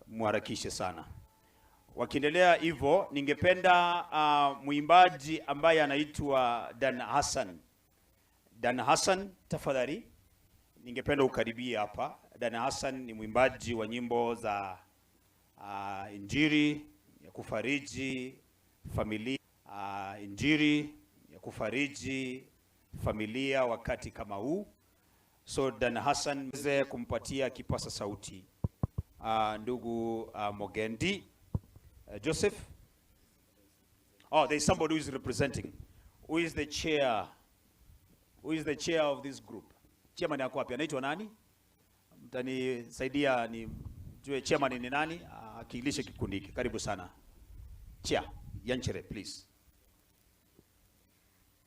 muharakishe sana. Wakiendelea hivyo, ningependa muimbaji ambaye anaitwa Dan Hassan. Dan Hassan, tafadhali ningependa ukaribie hapa. Dan Hassan ni mwimbaji wa nyimbo za injili ya kufariji familia, injili ya kufariji familia wakati kama huu. So Dan Hassan mze kumpatia kipasa sauti ndugu Mogendi. Joseph. Oh, there's somebody who is representing. Who is the chair? Who is the chair of this group? Chairman yako wapi? Anaitwa nani? Mtanisaidia ni jue chairman ni nani? Akilishe kikundi. Karibu sana. Chair, Yanchere, please.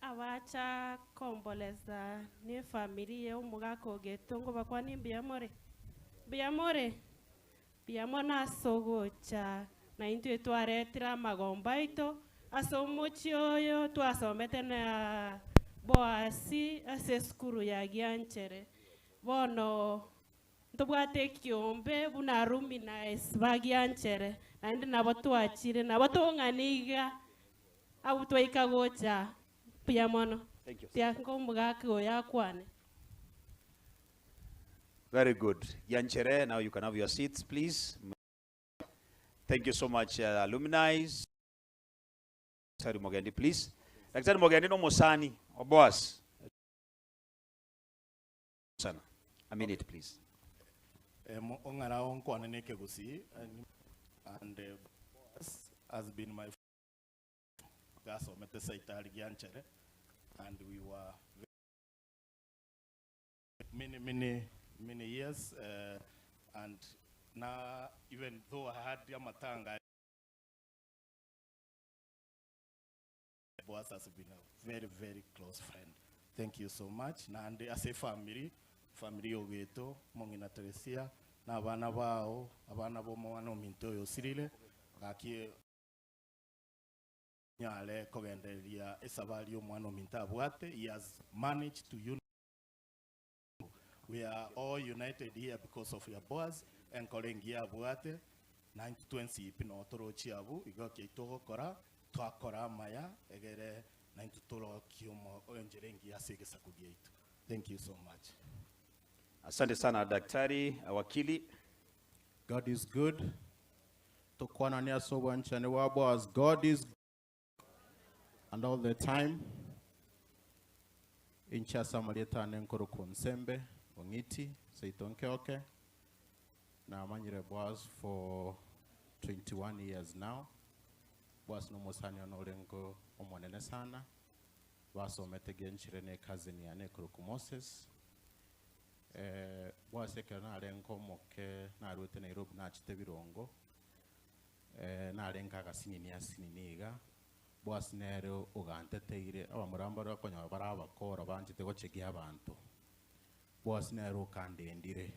Awacha komboleza ni familia umugako getongo bakwani Biamore. Biamona sogocha na intu twaretira magomba ito asomochi oyo twasomete na Boasi ase skuru ya Gianchere bono ntobwate kiombe buna rumi na Gianchere na ndi nabo twachire nabo tonganiga au twaika gocha Biamono. Thank you. Tiango mugako yakwane. Very good. Yanchere, now you can have your seats, please. Thank you so much, alumni. Daktari Mogendi, please. Daktari Mogendi no Mosani, or boss. A minute, please. Ongara onkwane neke gusi, and boss has been my gaso metesa itali Yanchere, and we were many years, and now even though I had Yamatanga, boss has been a very, very close friend. Thank you so much. Nande as a family ogeto, Mongina Teresia, na abana bao mwana minto yosirile, kaki nyale kogendelia esabali mwana minta bwate. He has managed to unite. We are all united here because of your boss and Kolengia Buate, 920 Pino Toro Chiabu, Igoki Toro Kora, Twakora Maya, Egere, 90 Toro Kiomo, Orangerengi Asigesakugate. Thank you so much. Asante sana daktari, wakili. God is good. Tokwana nia so wanchane wabo as God is good. And all the time. Incha Samarieta Nenkoro Konsembe. Ongiti, Saitonke Oke. Na Manyire Boaz for 21 years now. Boaz no Mosani Onorengo Omonene Sana. Boaz Ometegen Chirene Kazini Ane Moses. Boaz Ekana Renko Moke na Rute Nairobi na Chitebirongo. Na Renka Kasini Niga. Boaz Nero Ugante Teire. Awa Murambara Konya Baraba Kora Banchite Gochegi Abantu. Boaz Nero Kande Ndire.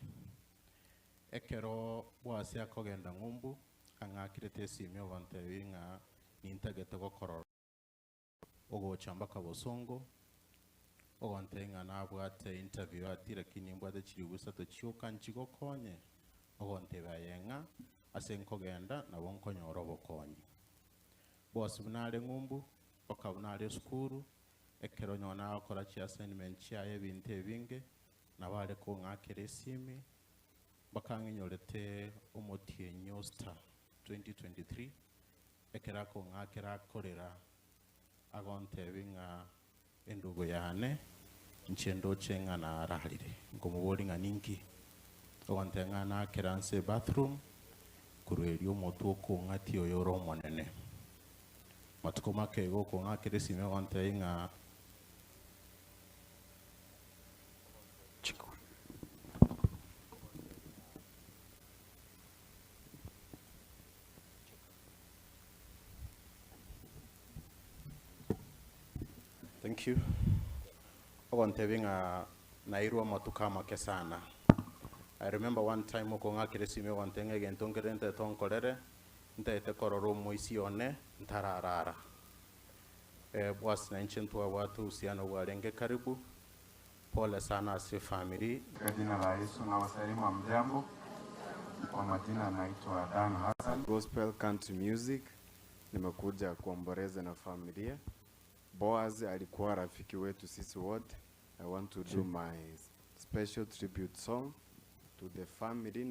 Ekero Boaz Yakogenda Ngumbu. Anga Kirete Simio Vante Winga Nintagete Kororo. Ogo Chambaka Bosongo. Ogontenga na bwate interview atira kinimba de chiribusa to chioka nchigo konye. Ogonte bayenga asenkogenda na bonkonyo robo konye. Boaz bunale ngumbu okabunale skuru ekero nyona akora chi assignment chi aye binte binge na bale ko ngakere simi bakanginyorete omotie Nyosta 2023 ekera ko ngakera korera agonte binga endugo yane nchendo chenga na rahalire ngomuboli nga ningi ogonte ngana keranse bathroom kurelio motu ko ngati oyoro monene matukoma kego ko ngakere sime ogonte nga Thank you. Ogontevinga nairua matukama kesana. I remember one time okonga kiresime wantenge gentongerente tonkolere ntaite kororo moisione ntararara. Boaz na nchentu wa watu usiano walenge karibu. Pole sana asi family. Kwa jina la Yesu na wasalimu mjambo. Kwa majina naitwa Dan Hassan. Gospel country music. Nimekuja kuomboleza na familia. Boaz alikuwa rafiki wetu sisi wote. I want to do my special tribute song to the family.